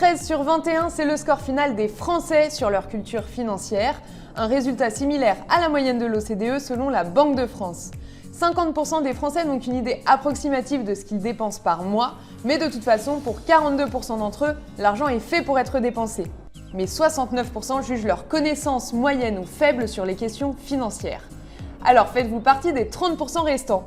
13 sur 21, c'est le score final des Français sur leur culture financière, un résultat similaire à la moyenne de l'OCDE selon la Banque de France. 50% des Français n'ont qu'une idée approximative de ce qu'ils dépensent par mois, mais de toute façon, pour 42% d'entre eux, l'argent est fait pour être dépensé. Mais 69% jugent leur connaissance moyenne ou faible sur les questions financières. Alors faites-vous partie des 30% restants.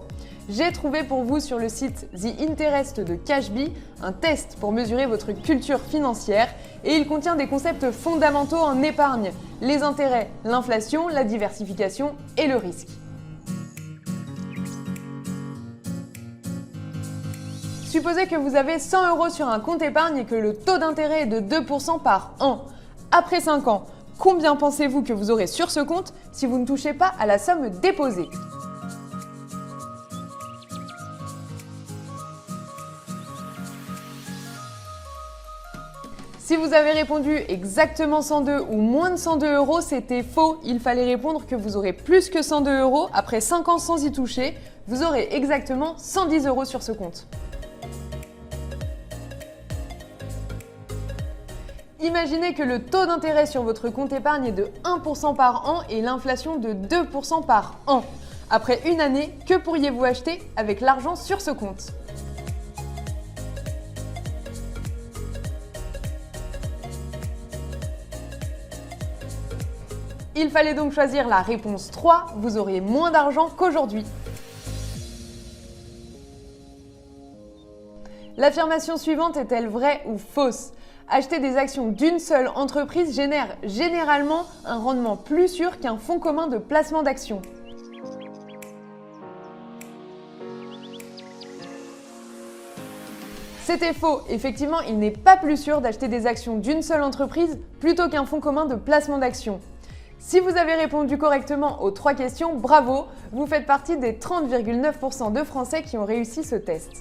J'ai trouvé pour vous sur le site The Interest de Cashbee un test pour mesurer votre culture financière et il contient des concepts fondamentaux en épargne, les intérêts, l'inflation, la diversification et le risque. Supposez que vous avez 100 € sur un compte épargne et que le taux d'intérêt est de 2% par an. Après 5 ans, combien pensez-vous que vous aurez sur ce compte si vous ne touchez pas à la somme déposée ? Si vous avez répondu exactement 102 ou moins de 102 €, c'était faux. Il fallait répondre que vous aurez plus que 102 € après 5 ans sans y toucher. Vous aurez exactement 110 € sur ce compte. Imaginez que le taux d'intérêt sur votre compte épargne est de 1% par an et l'inflation de 2% par an. Après une année, que pourriez-vous acheter avec l'argent sur ce compte ? Il fallait donc choisir la réponse 3, vous auriez moins d'argent qu'aujourd'hui. L'affirmation suivante est-elle vraie ou fausse ? Acheter des actions d'une seule entreprise génère généralement un rendement plus sûr qu'un fonds commun de placement d'actions. C'était faux. Effectivement, il n'est pas plus sûr d'acheter des actions d'une seule entreprise plutôt qu'un fonds commun de placement d'actions. Si vous avez répondu correctement aux 3 questions, bravo, vous faites partie des 30,9% de Français qui ont réussi ce test.